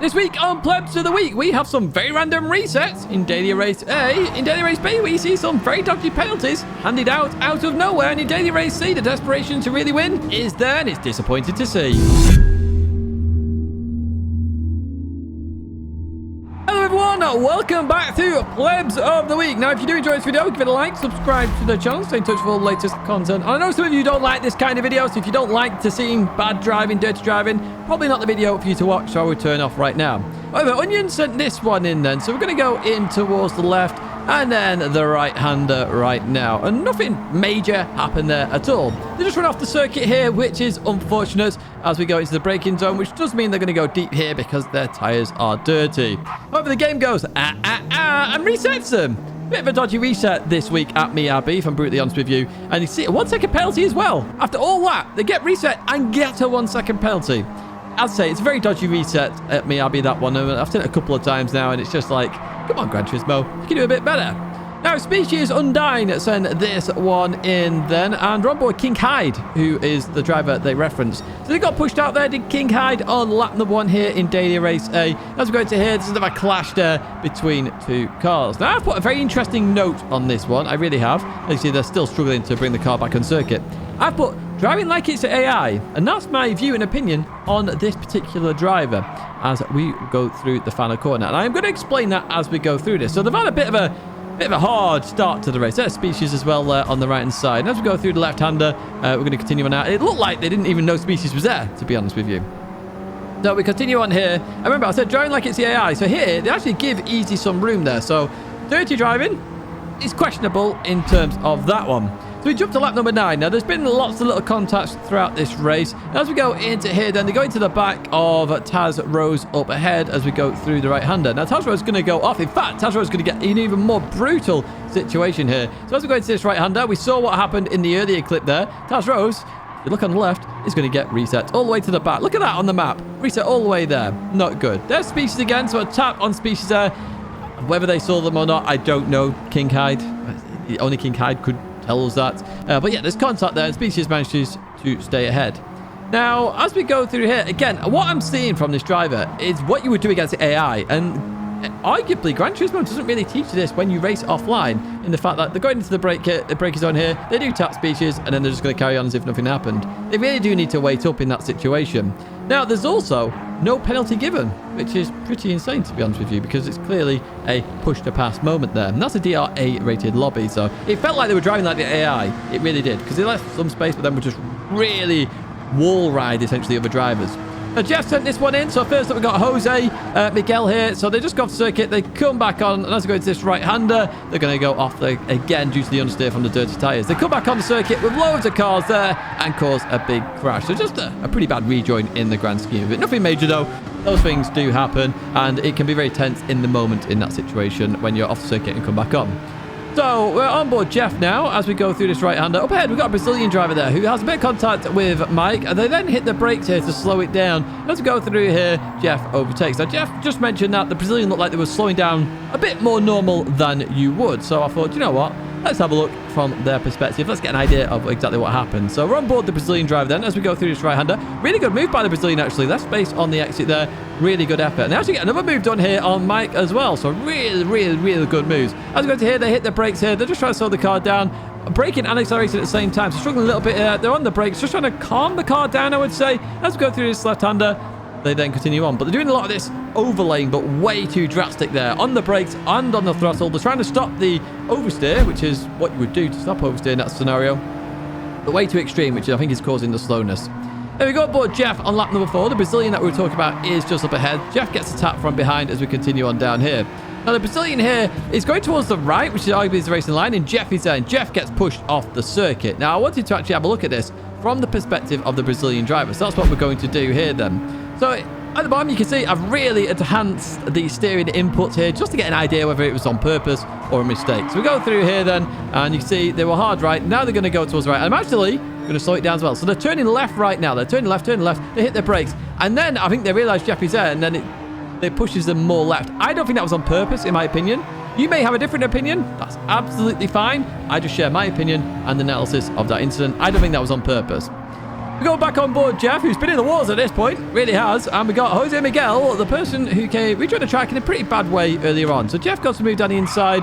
This week on Plebs of the Week, we have some very random resets in Daily Race A. In Daily Race B, we see some very dodgy penalties handed out of nowhere. And in Daily Race C, the desperation to really win is there, and it's disappointing to see. Hello everyone, welcome back to Plebs of the Week. Now, if you do enjoy this video, give it a like, subscribe to the channel, stay in touch for all the latest content. I know some of you don't like this kind of video, so if you don't like to seeing bad driving, dirty driving, probably not the video for you to watch, so I will turn off right now. However, Onion sent this one in then, so we're going to go in towards the left and then the right-hander right now. And nothing major happened there at all. They just run off the circuit here, which is unfortunate as we go into the braking zone, which does mean they're going to go deep here because their tyres are dirty. However, the game goes and resets them. Bit of a dodgy reset this week at Miyabi, if I'm brutally honest with you. And you see a 1 second penalty as well. After all that, they get reset and get a 1 second penalty. I'd say it's a very dodgy reset at Miyabi, that one. I've seen it a couple of times now, and it's just like, come on, Gran Turismo, you can do a bit better. Now, Species Undyne send this one in then, and we're on board King Hyde, who is the driver they referenced. So they got pushed out there, did King Hyde on lap number 1 here in Daily Race A. As we go into here, there's another clash there between two cars. Now, I've put a very interesting note on this one, I really have. As you see, they're still struggling to bring the car back on circuit. I've put driving like it's AI, and that's my view and opinion on this particular driver as we go through the final corner. And I'm going to explain that as we go through this. So they've had a bit of a hard start to the race. There's Species as well on the right-hand side. And as we go through the left-hander, we're going to continue on out. It looked like they didn't even know Species was there, to be honest with you. So we continue on here. I remember I said driving like it's the AI. So here, they actually give Easy some room there. So dirty driving is questionable in terms of that one. So we jump to lap number 9. Now, there's been lots of little contacts throughout this race. And as we go into here, then they go into the back of Taz Rose up ahead as we go through the right-hander. Now, Taz Rose is going to go off. In fact, Taz Rose is going to get an even more brutal situation here. So as we go into this right-hander, we saw what happened in the earlier clip there. Taz Rose, if you look on the left, is going to get reset all the way to the back. Look at that on the map. Reset all the way there. Not good. There's Species again, so a tap on Species there. Whether they saw them or not, I don't know. King Hyde. Only King Hyde could tell us that. But yeah, there's contact there, and Species manages to stay ahead. Now, as we go through here, again, what I'm seeing from this driver is what you would do against the AI, and arguably, Gran Turismo doesn't really teach you this when you race offline, in the fact that they're going into the braking zone here, they do tap Species, and then they're just going to carry on as if nothing happened. They really do need to wait up in that situation. Now, there's also no penalty given, which is pretty insane, to be honest with you, because it's clearly a push-to-pass moment there. And that's a DRA-rated lobby, so it felt like they were driving like the AI. It really did, because they left some space, but then would just really wall ride, essentially, other drivers. Now, Jeff sent this one in, so first up we've got Jose, Miguel here. So they just go off the circuit, they come back on, and as they go into this right-hander, they're going to go off again due to the understeer from the dirty tyres. They come back on the circuit with loads of cars there and cause a big crash. So just a pretty bad rejoin in the grand scheme of it. Nothing major though. Those things do happen, and it can be very tense in the moment in that situation when you're off the circuit and come back on. So we're on board Jeff now as we go through this right-hander. Up ahead, we've got a Brazilian driver there who has a bit of contact with Mike, and they then hit the brakes here to slow it down. As we go through here, Jeff overtakes. Now, Jeff just mentioned that the Brazilian looked like they were slowing down a bit more normal than you would. So I thought, you know what? Let's have a look from their perspective. Let's get an idea of exactly what happened. So we're on board the Brazilian driver then as we go through this right-hander. Really good move by the Brazilian, actually. Less space on the exit there. Really good effort. And they actually get another move done here on Mike as well. So really good moves. As we go to here, they hit the brakes here. They're just trying to slow the car down. Braking and accelerating at the same time. So struggling a little bit here. They're on the brakes. Just trying to calm the car down, I would say. As we go through this left-hander, they then continue on. But they're doing a lot of this overlaying, but way too drastic there. On the brakes and on the throttle. They're trying to stop the oversteer, which is what you would do to stop oversteer in that scenario. But way too extreme, which I think is causing the slowness. There we go, aboard Jeff on lap number 4. The Brazilian that we were talking about is just up ahead. Jeff gets a tap from behind as we continue on down here. Now, the Brazilian here is going towards the right, which is arguably the racing line, and Jeff is there, and Jeff gets pushed off the circuit. Now, I wanted to actually have a look at this from the perspective of the Brazilian driver. So that's what we're going to do here then. So at the bottom, you can see I've really enhanced the steering inputs here just to get an idea whether it was on purpose or a mistake. So we go through here then, and you can see they were hard right. Now they're going to go towards the right. I'm actually going to slow it down as well. So they're turning left right now. They're turning left. They hit their brakes. And then I think they realize Jeff is there, and then it pushes them more left. I don't think that was on purpose, in my opinion. You may have a different opinion. That's absolutely fine. I just share my opinion and analysis of that incident. I don't think that was on purpose. We go back on board Jeff, who's been in the wars at this point, really has. And we got Jose Miguel, the person who came rejoined the track in a pretty bad way earlier on. So Jeff got to move down the inside.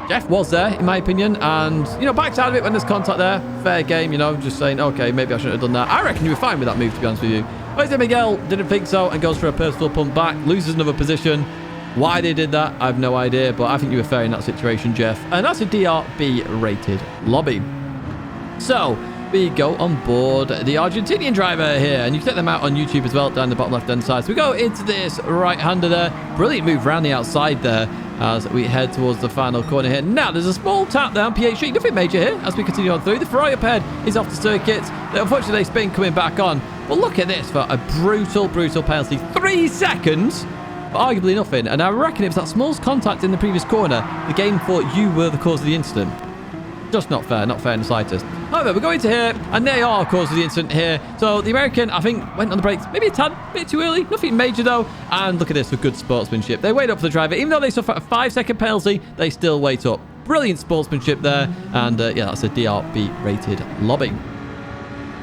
Jeff was there, in my opinion, and, you know, backs out of it when there's contact there. Fair game, you know, just saying, okay, maybe I shouldn't have done that. I reckon you were fine with that move, to be honest with you. Jose Miguel didn't think so and goes for a personal pump back, loses another position. Why they did that, I have no idea, but I think you were fair in that situation, Jeff. And that's a DRB rated lobby. So we go on board the Argentinian driver here, and you can check them out on YouTube as well down the bottom left hand side. So we go into this right-hander there. Brilliant move around the outside there as we head towards the final corner here. Now there's a small tap down PH3, nothing major here as we continue on through. The Ferrari up ahead is off the circuit. Unfortunately they spin coming back on, but look at this for a brutal penalty. 3 seconds, but arguably nothing. And I reckon it was that small contact in the previous corner. The game thought you were the cause of the incident. Just not fair in the slightest. However, we're going to here, and they are cause of the incident here. So the American, I think, went on the brakes maybe a tad bit too early. Nothing major though. And look at this for good sportsmanship. They wait up for the driver. Even though they suffer a 5-second penalty, they still wait up. Brilliant sportsmanship there. And yeah, that's a DRB rated lobby.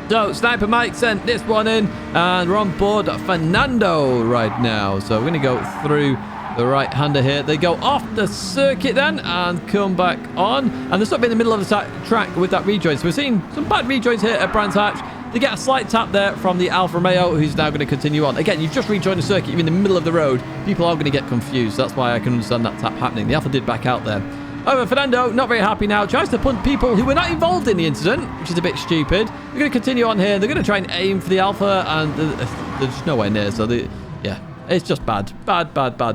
So Sniper Mike sent this one in, and we're on board Fernando right now. So we're going to go through the right-hander here. They go off the circuit then and come back on. And they're sort of in the middle of the track with that rejoin. So we're seeing some bad rejoins here at Brands Hatch. They get a slight tap there from the Alfa Romeo, who's now going to continue on. Again, you've just rejoined the circuit. You're in the middle of the road. People are going to get confused. That's why I can understand that tap happening. The Alfa did back out there. However, Fernando, not very happy now, tries to punt people who were not involved in the incident, which is a bit stupid. They're going to continue on here. They're going to try and aim for the Alfa, and they're just nowhere near. So, yeah, it's just bad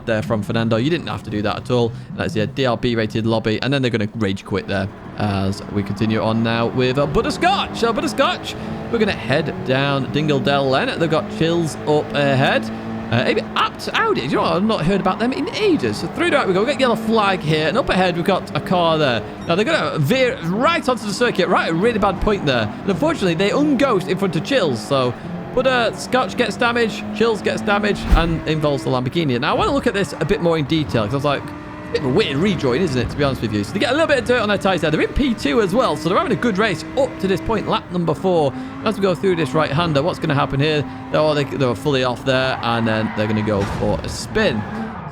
there from Fernando. You didn't have to do that at all. That's a DRB rated lobby, and then they're going to rage quit there as we continue on now with Butterscotch. So, Butterscotch, we're going to head down Dingle Dell Lane. They've got Chills up ahead. Apt Audi, you know what? I've not heard about them in ages. So through that we go. We got yellow flag here, and up ahead we've got a car there. Now they're going to veer right onto the circuit, right at a really bad point there. And unfortunately, they unghost in front of Chills. So, but Scotch gets damage, Chills gets damage, and involves the Lamborghini. Now I want to look at this a bit more in detail because I was like, a bit of a weird rejoin, isn't it? To be honest with you. So they get a little bit of dirt on their tyres there. They're in P2 as well, so they're having a good race up to this point, lap number 4. As we go through this right-hander, what's going to happen here? They're fully off there, and then they're going to go for a spin.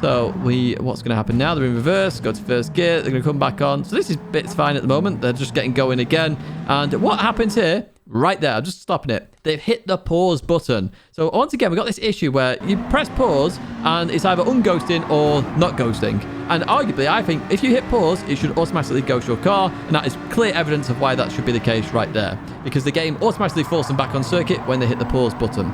So what's going to happen now? They're in reverse, go to first gear, they're going to come back on. So this bit's fine at the moment. They're just getting going again. And what happens here? Right there, I'm just stopping it. They've hit the pause button. So once again, we've got this issue where you press pause and it's either unghosting or not ghosting. And arguably, I think if you hit pause, it should automatically ghost your car. And that is clear evidence of why that should be the case right there. Because the game automatically forces them back on circuit when they hit the pause button.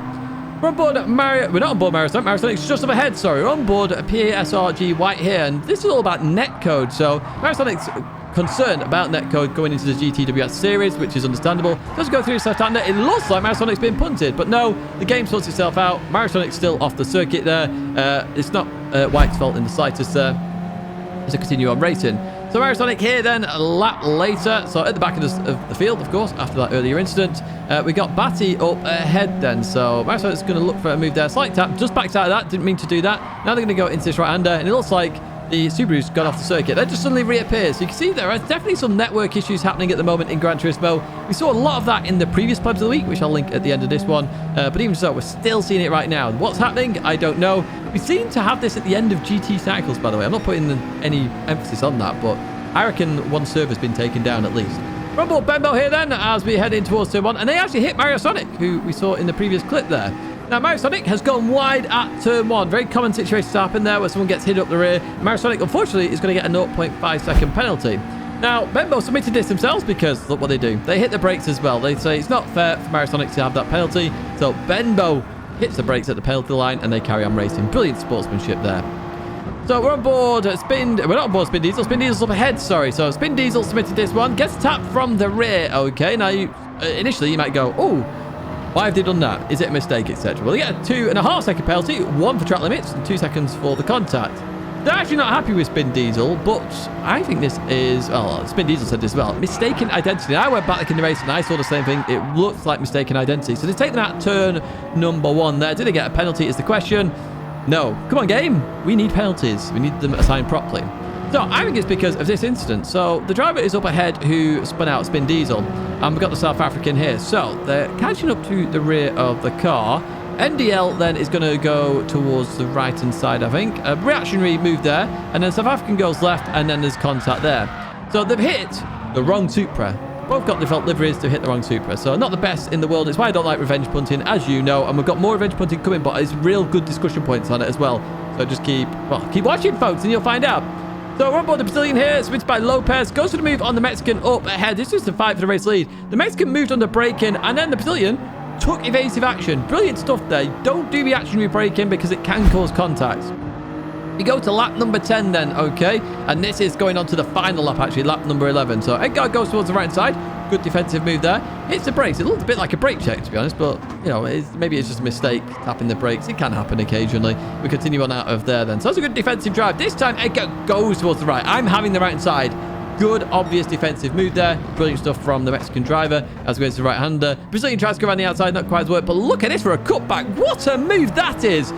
We're on board Mario. We're not on board Marisonic. Marisonic's just up ahead, sorry. We're on board PASRG White here. And this is all about netcode. So Marisonic's concerned about netcode going into the GTWS series, which is understandable. Doesn't go through the left-hander. It looks like Marisonic's been punted, but no, the game sorts itself out. Marisonic's still off the circuit there. It's not White's fault in the slightest there. As I continue on racing. So Marisonic here then, a lap later. So at the back of the field, of course, after that earlier incident. We got Batty up ahead then. So Marisonic's going to look for a move there. Slight tap, just backed out of that. Didn't mean to do that. Now they're going to go into this right-hander, and it looks like the Subaru's gone off the circuit. That just suddenly reappears. So you can see there are definitely some network issues happening at the moment in Gran Turismo. We saw a lot of that in the previous Plebs of the Week, which I'll link at the end of this one. But even so, we're still seeing it right now. What's happening? I don't know. We seem to have this at the end of GT cycles, by the way. I'm not putting any emphasis on that, but I reckon one server's been taken down at least. We're on board Bembo here then, as we head in towards turn 1. And they actually hit Mario Sonic, who we saw in the previous clip there. Now, Mario Sonic has gone wide at turn 1. Very common situation to happen there where someone gets hit up the rear. Mario Sonic, unfortunately, is going to get a 0.5 second penalty. Now, Bembo submitted this themselves because look what they do. They hit the brakes as well. They say it's not fair for Mario Sonic to have that penalty. So Bembo hits the brakes at the penalty line and they carry on racing. Brilliant sportsmanship there. So we're on board Spin... We're not on board Spin Diesel. Spin Diesel's up ahead, sorry. So Spin Diesel submitted this one. Gets tapped from the rear. Okay, now initially you might go, oh, why have they done that? Is it a mistake, etc.? Well, they get a 2.5 second penalty, 1 for track limits, and 2 seconds for the contact. They're actually not happy with Spin Diesel, but I think this is, well, Spin Diesel said this as well, mistaken identity. I went back in the race and I saw the same thing. It looks like mistaken identity. So they take them out turn number 1 there. Did they get a penalty is the question? No. Come on, game. We need penalties. We need them assigned properly. So I think it's because of this incident. So the driver is up ahead who spun out spin diesel, and we've got the South African here. So they're catching up to the rear of the car. NDL then is going to go towards the right hand side, I think. A reactionary move there, and then South African goes left, and then there's contact there. So they've hit the wrong Supra. Both got default liveries to hit the wrong Supra. So not the best in the world. It's why I don't like revenge punting, as you know. And we've got more revenge punting coming, but it's real good discussion points on it as well. So just keep watching, folks, and you'll find out. So we're on board the Brazilian here, submitted by Lopez. Goes for the move on the Mexican up ahead. This is the fight for the race lead. The Mexican moved under braking, and then the Brazilian took evasive action. Brilliant stuff there. Don't do reactionary braking because it can cause contact. We go to lap number 10 then, okay? And this is going on to the final lap, actually, lap number 11. So Edgar goes towards the right side. Good defensive move there. Hits the brakes. It looks a bit like a brake check, to be honest, but, you know, maybe it's just a mistake tapping the brakes. It can happen occasionally. We continue on out of there then. So that's a good defensive drive. This time, Edgar goes towards the right. I'm having the right side. Good, obvious defensive move there. Brilliant stuff from the Mexican driver as we go to the right-hander. Brazilian tries to go around the outside, not quite work, but look at this for a cutback. What a move that is.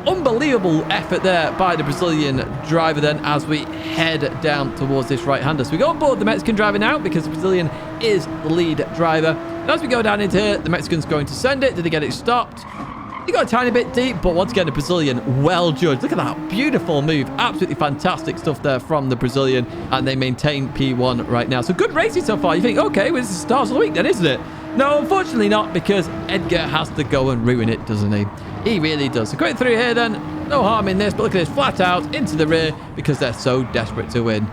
Unbelievable effort there by the Brazilian driver then as we head down towards this right-hander. So we go on board the Mexican driver now because the Brazilian is the lead driver. And as we go down into here, the Mexican's going to send it. Did they get it stopped? He got a tiny bit deep, but once again, the Brazilian, well judged. Look at that beautiful move. Absolutely fantastic stuff there from the Brazilian, and they maintain P1 right now. So good racing so far. You think, okay, well, this is the stars of the week then, isn't it? No, unfortunately not, because Edgar has to go and ruin it, doesn't he? He really does. So going through here then, no harm in this, but look at this, flat out into the rear because they're so desperate to win.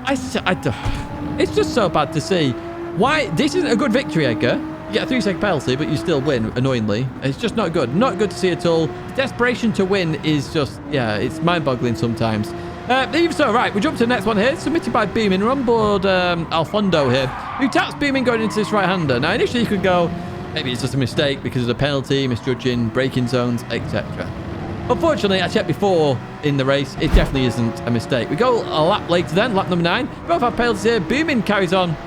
It's just so bad to see. Why? This isn't a good victory, Edgar. You get a 3-second penalty, but you still win, annoyingly. It's just not good. Not good to see at all. Desperation to win is just, yeah, it's mind-boggling sometimes. Even so, right, we jump to the next one here. Submitted by Beeman. We're on board Alfondo here, who taps Beeman going into this right-hander. Now, initially you could go, maybe it's just a mistake because of the penalty, misjudging, braking zones, etc. Unfortunately, I checked before in the race, it definitely isn't a mistake. We go a lap later then, lap number 9. Both have penalties here. Beeman carries on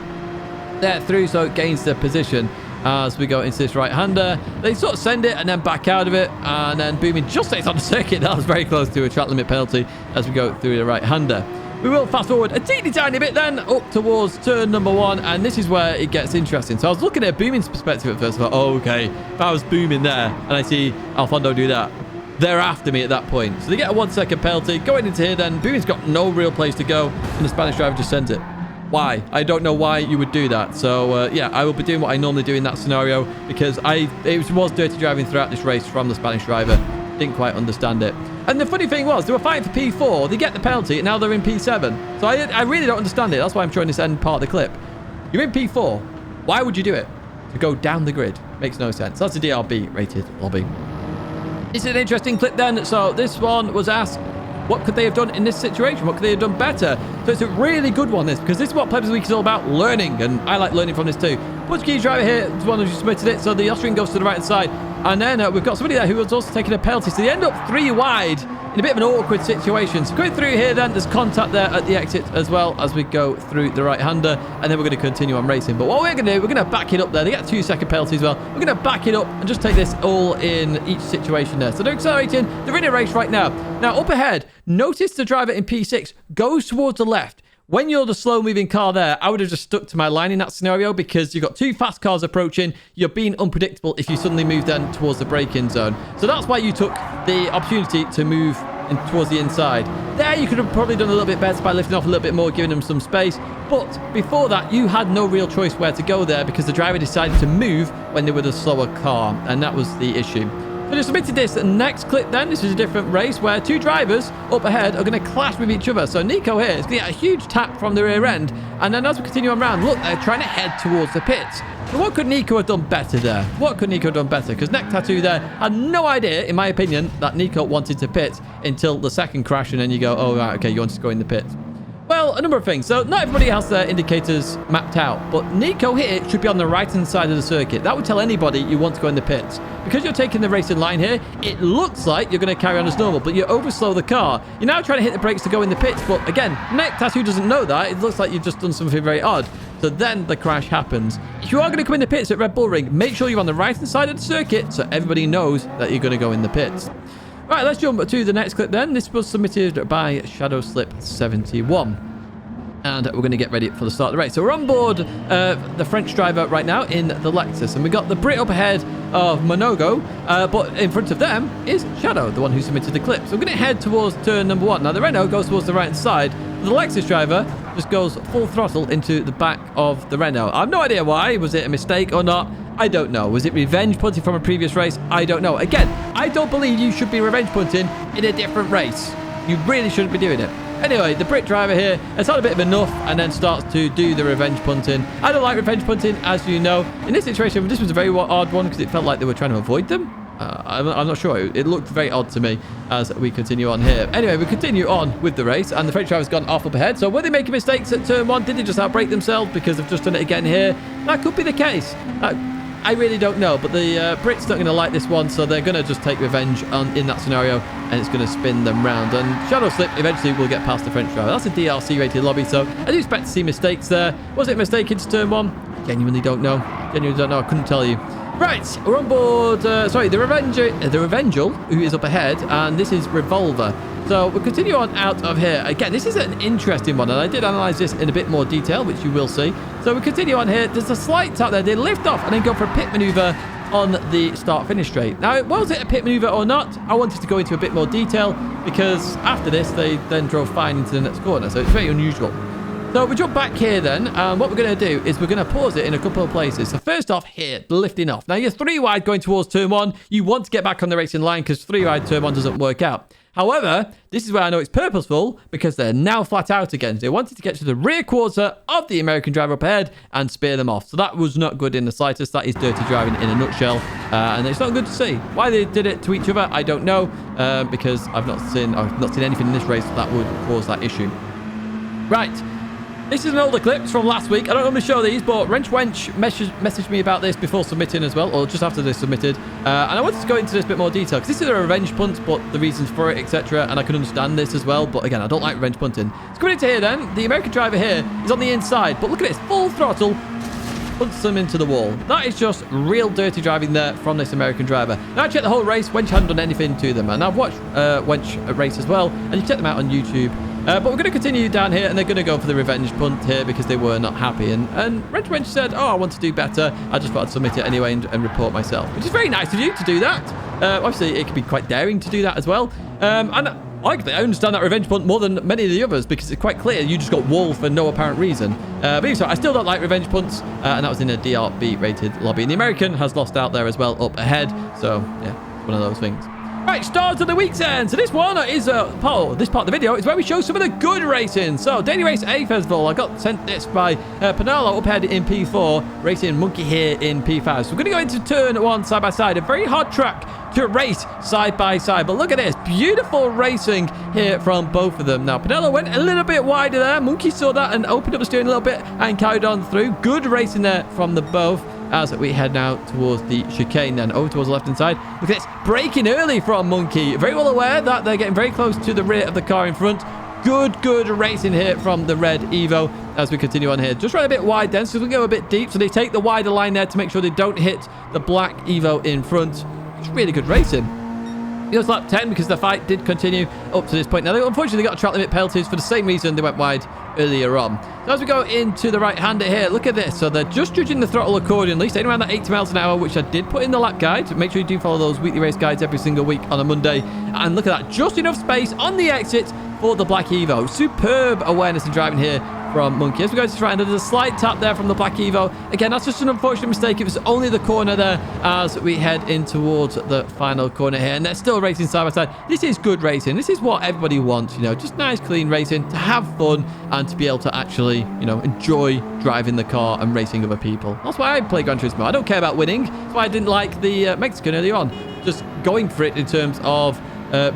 there through, so it gains the position. As we go into this right-hander, they sort of send it and then back out of it, and then Booming just stays on the circuit. That was very close to a track limit penalty as we go through the right-hander. We will fast forward a teeny tiny bit then up towards turn number 1, and this is where it gets interesting. So I was looking at Booming's perspective at first. I thought, oh, okay, if I was Booming there and I see Alfondo do that, they're after me at that point. So they get a 1-second penalty. Going into here then, Booming's got no real place to go, and the Spanish driver just sent it. Why? I don't know why you would do that. So, yeah, I will be doing what I normally do in that scenario because it was dirty driving throughout this race from the Spanish driver. Didn't quite understand it. And the funny thing was, they were fighting for P4. They get the penalty, and now they're in P7. So I really don't understand it. That's why I'm showing this end part of the clip. You're in P4. Why would you do it? To go down the grid. Makes no sense. That's a DRB rated lobby. This is an interesting clip then. So this one was asked, what could they have done in this situation? What could they have done better? So it's a really good one, this, because this is what Plebs of the Week is all about, learning. And I like learning from this too. Portuguese driver here is one who submitted it. So the Austrian goes to the right side. And then we've got somebody there who was also taking a penalty. So they end up 3 wide in a bit of an awkward situation. So going through here then, there's contact there at the exit as well as we go through the right-hander. And then we're going to continue on racing. But what we're going to do, we're going to back it up there. They get a 2-second penalty as well. We're going to back it up and just take this all in each situation there. So they're accelerating. They're in a race right now. Now, up ahead, notice the driver in P6 goes towards the left. When you're the slow-moving car there, I would have just stuck to my line in that scenario because you've got 2 fast cars approaching. You're being unpredictable if you suddenly move then towards the braking zone. So that's why you took the opportunity to move towards the inside. There, you could have probably done a little bit better by lifting off a little bit more, giving them some space. But before that, you had no real choice where to go there because the driver decided to move when they were the slower car, and that was the issue. So they submitted this next clip then. This is a different race where 2 drivers up ahead are going to clash with each other. So Nico here is going to get a huge tap from the rear end. And then as we continue on round, look, they're trying to head towards the pits. So what could Nico have done better there? What could Nico have done better? Because Neck Tattoo there had no idea, in my opinion, that Nico wanted to pit until the second crash. And then you go, oh, right, okay, you wanted to go in the pit. Well, a number of things. So not everybody has their indicators mapped out, but Nico here should be on the right-hand side of the circuit. That would tell anybody you want to go in the pits. Because you're taking the racing line here, it looks like you're going to carry on as normal, but you overslow the car. You're now trying to hit the brakes to go in the pits, but again, Neck Tattoo doesn't know that. It looks like you've just done something very odd. So then the crash happens. If you are going to come in the pits at Red Bull Ring, make sure you're on the right-hand side of the circuit so everybody knows that you're going to go in the pits. Right, let's jump to the next clip then. This was submitted by Shadow Slip 71. And we're going to get ready for the start of the race. So we're on board the French driver right now in the Lexus. And we got the Brit up ahead of Monogo. But in front of them is Shadow, the one who submitted the clip. So we're going to head towards turn number 1. Now the Renault goes towards the right side. The Lexus driver just goes full throttle into the back of the Renault. I have no idea why. Was it a mistake or not? I don't know. Was it revenge punting from a previous race? I don't know. Again, I don't believe you should be revenge punting in a different race. You really shouldn't be doing it. Anyway, the Brit driver here has had a bit of enough and then starts to do the revenge punting. I don't like revenge punting, as you know. In this situation, this was a very odd one because it felt like they were trying to avoid them. I'm not sure. It looked very odd to me as we continue on here. Anyway, we continue on with the race, and the French driver's gone off up ahead. So were they making mistakes at turn 1? Did they just outbrake themselves because they've just done it again here? That could be the case. I really don't know, but the Brits not going to like this one, so they're going to just take revenge in that scenario, and it's going to spin them round. And Shadow Slip eventually will get past the French driver. That's a DRC rated lobby, so I do expect to see mistakes there. Was it a mistake into turn 1? Genuinely don't know. I couldn't tell you. Right, we're on board, the Revengel, who is up ahead, and this is Revolver. So we'll continue on out of here. Again, this is an interesting one, and I did analyze this in a bit more detail, which you will see. So we continue on here. There's a slight tap there. They lift off and then go for a pit maneuver on the start-finish straight. Now, was it a pit maneuver or not? I wanted to go into a bit more detail because after this, they then drove fine into the next corner. So it's very unusual. So we jump back here then, and what we're going to do is we're going to pause it in a couple of places. So first off here, lifting off. Now you're 3 wide going towards turn 1. You want to get back on the racing line because 3 wide turn 1 doesn't work out. However, this is where I know it's purposeful because they're now flat out again. They wanted to get to the rear quarter of the American driver up ahead and spear them off. So that was not good in the slightest. That is dirty driving in a nutshell. And it's not good to see. Why they did it to each other, I don't know. Because I've not seen anything in this race that would cause that issue. Right. This is an older clip. It's from last week. I don't normally show these, but Wrench Wench messaged me about this before submitting as well, or just after they submitted. And I wanted to go into this a bit more detail, because this is a revenge punt, but the reasons for it, etc. And I can understand this as well, but again, I don't like revenge punting. It's coming into here then. The American driver here is on the inside, but look at this. Full throttle. Punts them into the wall. That is just real dirty driving there from this American driver. Now I checked the whole race. Wench hadn't done anything to them. And I've watched Wench race as well, and you check them out on YouTube. But we're going to continue down here, and they're going to go for the revenge punt here because they were not happy. And Wrench Wench said, oh, I want to do better. I just thought I'd submit it anyway and report myself, which is very nice of you to do that. Obviously, it can be quite daring to do that as well. And I understand that revenge punt more than many of the others because it's quite clear you just got walled for no apparent reason. But even so, I still don't like revenge punts, and that was in a DRB rated lobby. And the American has lost out there as well up ahead. So, yeah, one of those things. Right, stars of the weekend. So this one is this part of the video is where we show some of the good racing. So Daily Race A Festival, I got sent this by Penalties up ahead in P4, racing Monkey here in P5. So we're going to go into turn 1 side by side. A very hard track to race side by side. But look at this, beautiful racing here from both of them. Now Penalties went a little bit wider there. Monkey saw that and opened up the steering a little bit and carried on through. Good racing there from the both. As we head now towards the chicane then over towards the left hand side. Look at this, braking early from Monkey. Very well aware that they're getting very close to the rear of the car in front. Good racing here from the red Evo as we continue on here. Just run a bit wide then, so we go a bit deep. So they take the wider line there to make sure they don't hit the black Evo in front. It's really good racing. It was lap 10 because the fight did continue up to this point. Now, unfortunately, they got track limit penalties for the same reason they went wide earlier on. So as we go into the right-hander here, look at this. So they're just judging the throttle accordingly, staying around that 80 miles an hour, which I did put in the lap guide. Make sure you do follow those weekly race guides every single week on a Monday. And look at that, just enough space on the exit for the Black Evo. Superb awareness in driving here from Monkey. As we go to try, and there's a slight tap there from the Black Evo. Again, that's just an unfortunate mistake. It was only the corner there as we head in towards the final corner here. And they're still racing side by side. This is good racing. This is what everybody wants, you know, just nice, clean racing, to have fun and to be able to actually, you know, enjoy driving the car and racing other people. That's why I play Gran Turismo. I don't care about winning. That's why I didn't like the Mexican earlier on. Just going for it in terms of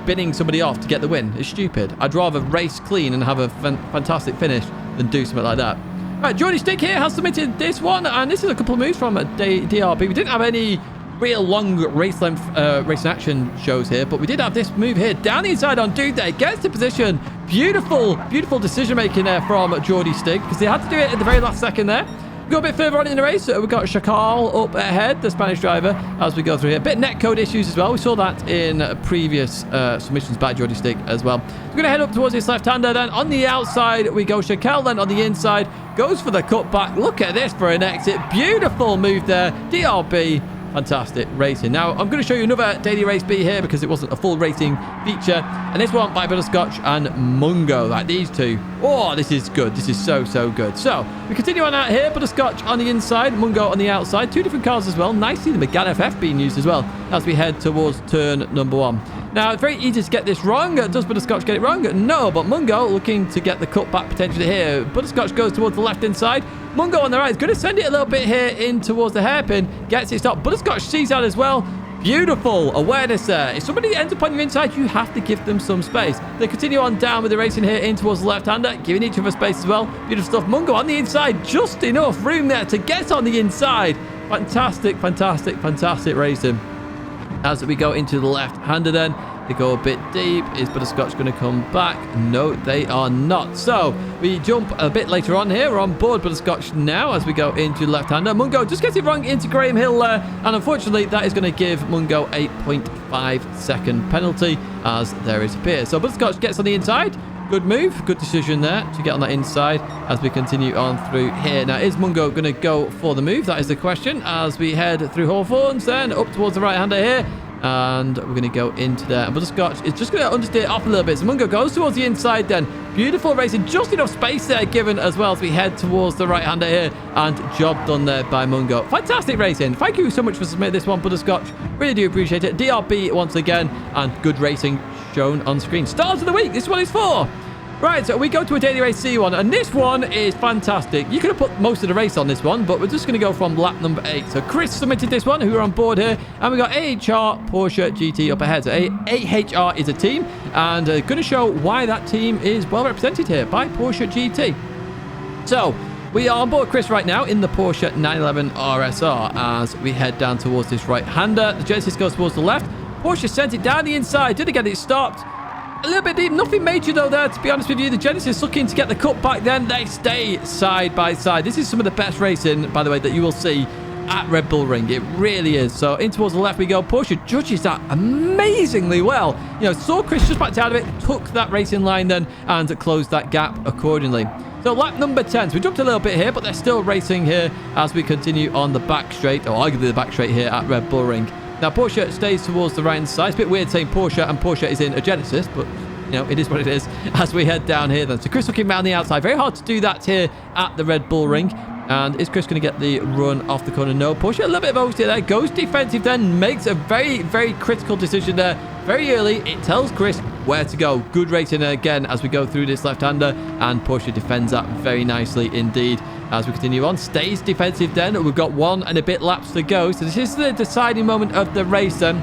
binning somebody off to get the win is stupid. I'd rather race clean and have a fantastic finish than do something like that. Right, Jordy Stick here has submitted this one, and this is a couple of moves from DRB. We didn't have any real long race length racing action shows here, but we did have this move here down the inside on Dude there, gets to position. Beautiful decision making there from Jordy Stig, because they had to do it at the very last second there. Go a bit further on in the race. We've got Chacal up ahead, the Spanish driver, as we go through here. A bit netcode issues as well. We saw that in previous submissions by Jordy Stick as well. We're going to head up towards this left-hander. Then on the outside, we go Chacal. Then on the inside, goes for the cutback. Look at this for an exit. Beautiful move there. DRB. Fantastic racing. Now, I'm going to show you another Daily Race B here because it wasn't a full racing feature. And this one by Butterscotch and Mungo, like these two. Oh, this is good. This is so, so good. So, we continue on out here. Butterscotch on the inside, Mungo on the outside. Two different cars as well. Nice to see the McGann FF being used as well as we head towards turn number 1. Now, it's very easy to get this wrong. Does Butterscotch get it wrong? No, but Mungo looking to get the cutback potentially here. Butterscotch goes towards the left-hand side. Mungo on the right is going to send it a little bit here in towards the hairpin. Gets it stopped. Butterscotch sees that as well. Beautiful awareness there. If somebody ends up on your inside, you have to give them some space. They continue on down with the racing here in towards the left-hander, giving each other space as well. Beautiful stuff. Mungo on the inside. Just enough room there to get on the inside. Fantastic, fantastic, fantastic racing. As we go into the left-hander then, they go a bit deep. Is Butterscotch going to come back? No, they are not. So we jump a bit later on here. We're on board Butterscotch now as we go into the left-hander. Mungo just gets it wrong into Graham Hill there. And unfortunately, that is going to give Mungo a 0.5 second penalty as there is a pair. So Butterscotch gets on the inside. Good move. Good decision there to get on that inside as we continue on through here. Now, is Mungo going to go for the move? That is the question as we head through Hawthorns then up towards the right-hander here. And we're going to go into there. And Butterscotch is just going to understeer off a little bit. So Mungo goes towards the inside then. Beautiful racing. Just enough space there given as well as we head towards the right-hander here. And job done there by Mungo. Fantastic racing. Thank you so much for submitting this one, Butterscotch. Really do appreciate it. DRB once again. And good racing shown on screen. Stars of the week. This one is for... Right, so we go to a Daily Race C one, and this one is fantastic. You could have put most of the race on this one, but we're just going to go from lap number 8. So Chris submitted this one, who are on board here, and we got AHR Porsche GT up ahead. So AHR is a team, and going to show why that team is well represented here by Porsche GT. So we are on board Chris right now in the Porsche 911 RSR as we head down towards this right-hander. The Genesis goes towards the left. Porsche sent it down the inside. Did it get it stopped? A little bit deep, nothing major though there, to be honest with you. The Genesis looking to get the cut back then. They stay side by side. This is some of the best racing, by the way, that you will see at Red Bull Ring. It really is. So in towards the left we go. Porsche judges that amazingly well. You know, saw Chris just backed out of it, took that racing line then and closed that gap accordingly. So lap number 10. So we jumped a little bit here, but they're still racing here as we continue on the back straight, or arguably the back straight here at Red Bull Ring. Now, Porsche stays towards the right-hand side. It's a bit weird saying Porsche and Porsche is in a Genesis, but, you know, it is what it is as we head down here then. So Chris looking around the outside. Very hard to do that here at the Red Bull Ring. And is Chris going to get the run off the corner? No. Porsche a little bit of oversteer there. Goes defensive then. Makes a very, very critical decision there. Very early. It tells Chris where to go. Good racing again as we go through this left-hander. And Porsche defends that very nicely indeed. As we continue on, stays defensive then. We've got 1 and a bit laps to go. So this is the deciding moment of the race then.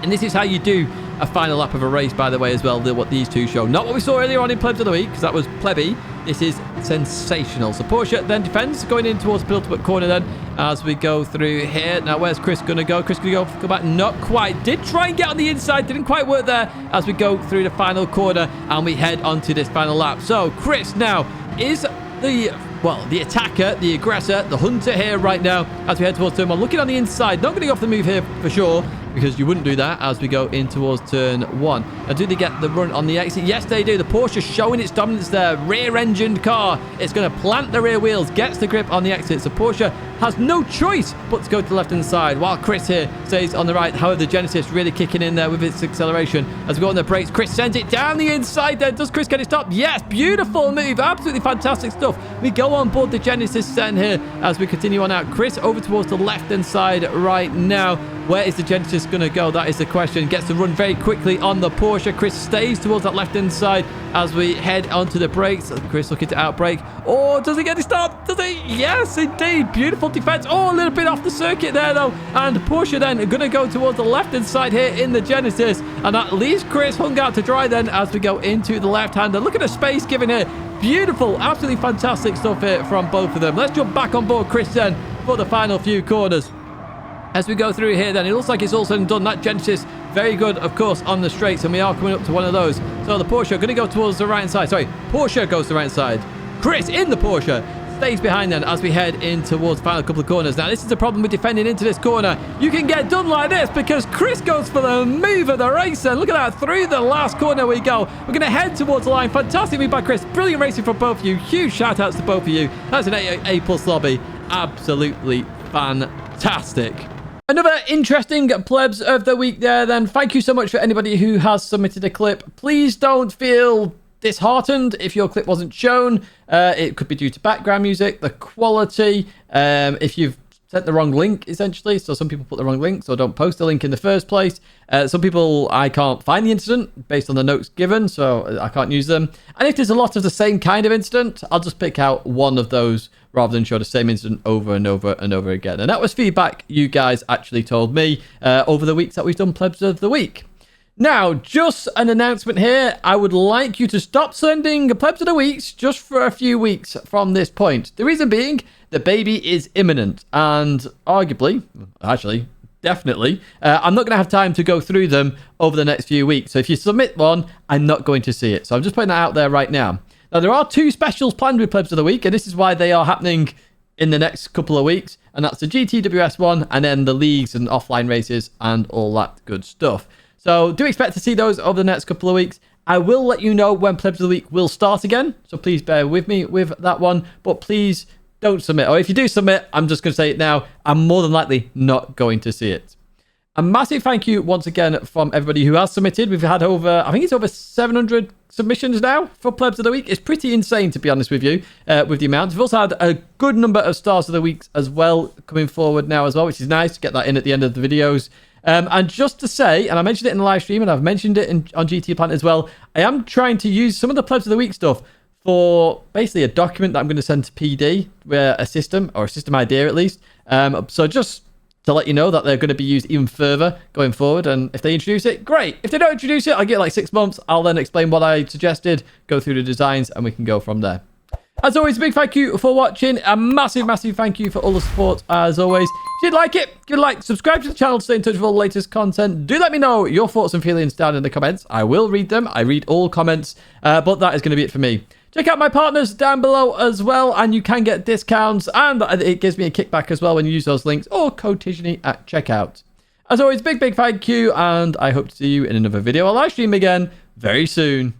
And this is how you do a final lap of a race, by the way, as well, what these two show. Not what we saw earlier on in Plebs of the Week, because that was Plebby. This is sensational. So Porsche then defends, going in towards the penultimate corner then, as we go through here. Now, where's Chris going to go? Chris going to go back? Not quite. Did try and get on the inside. Didn't quite work there as we go through the final corner, and we head onto this final lap. So Chris now is the attacker, the aggressor, the hunter here right now as we head towards turn 1. Looking on the inside. Not going to go off the move here for sure, because you wouldn't do that as we go in towards turn 1. Now, do they get the run on the exit? Yes, they do. The Porsche showing its dominance there. Rear-engined car. It's going to plant the rear wheels, gets the grip on the exit. So Porsche has no choice but to go to the left-hand side, while Chris here stays on the right. However, the Genesis really kicking in there with its acceleration. As we go on the brakes, Chris sends it down the inside there. Does Chris get it stopped? Yes, beautiful move. Absolutely fantastic stuff. We go on board the Genesis then here as we continue on out. Chris over towards the left-hand side right now. Where is the Genesis going to go? That is the question. Gets to run very quickly on the Porsche. Chris stays towards that left-hand side as we head onto the brakes. Chris looking to outbrake. Oh, does he get it stopped? Does he? Yes, indeed. Beautiful defense. Oh, a little bit off the circuit there, though. And Porsche then going to go towards the left-hand side here in the Genesis. And that leaves Chris hung out to dry then as we go into the left-hander. Look at the space given here. Beautiful. Absolutely fantastic stuff here from both of them. Let's jump back on board Chris then for the final few corners. As we go through here then, it looks like it's all said and done. That Genesis, very good, of course, on the straights, and we are coming up to one of those. So the Porsche going to go towards the right-hand side. Sorry, Porsche goes to the right-hand side. Chris in the Porsche stays behind then as we head in towards the final couple of corners. Now, this is the problem with defending into this corner. You can get done like this because Chris goes for the move of the race. And look at that. Through the last corner we go. We're going to head towards the line. Fantastic move by Chris. Brilliant racing from both of you. Huge shout outs to both of you. That's an A+ lobby. Absolutely fantastic. Another interesting plebs of the week there then. Thank you so much for anybody who has submitted a clip. Please don't feel disheartened if your clip wasn't shown. It could be due to background music, the quality, if you've sent the wrong link, essentially. So some people put the wrong link, so don't post the link in the first place. Some people, I can't find the incident based on the notes given, so I can't use them. And if there's a lot of the same kind of incident, I'll just pick out one of those rather than show the same incident over and over and over again. And that was feedback you guys actually told me over the weeks that we've done Plebs of the Week. Now, just an announcement here. I would like you to stop sending Plebs of the Weeks just for a few weeks from this point. The reason being, the baby is imminent. And arguably, actually, definitely, I'm not going to have time to go through them over the next few weeks. So if you submit one, I'm not going to see it. So I'm just putting that out there right now. Now, there are 2 specials planned with Plebs of the Week, and this is why they are happening in the next couple of weeks. And that's the GTWS one, and then the leagues and offline races and all that good stuff. So do expect to see those over the next couple of weeks. I will let you know when Plebs of the Week will start again. So please bear with me with that one. But please don't submit. Or if you do submit, I'm just going to say it now. I'm more than likely not going to see it. A massive thank you once again from everybody who has submitted. We've had over, I think it's over 700 submissions now for Plebs of the Week. It's pretty insane, to be honest with you, with the amount. We've also had a good number of Stars of the Weeks as well coming forward now as well, which is nice to get that in at the end of the videos. And just to say, and I mentioned it in the live stream and I've mentioned it on GT Planet as well, I am trying to use some of the Plebs of the Week stuff for basically a document that I'm going to send to PD, where a system, or a system idea at least. So just to let you know that they're going to be used even further going forward. And if they introduce it, great. If they don't introduce it, I'll get like 6 months. I'll then explain what I suggested, go through the designs, and we can go from there. As always, a big thank you for watching. A massive, massive thank you for all the support, as always. If you did like it, give it a like, subscribe to the channel to stay in touch with all the latest content. Do let me know your thoughts and feelings down in the comments. I will read them. I read all comments, but that is going to be it for me. Check out my partners down below as well, and you can get discounts, and it gives me a kickback as well when you use those links, or code Tidgney at checkout. As always, big, big thank you, and I hope to see you in another video or live stream again very soon.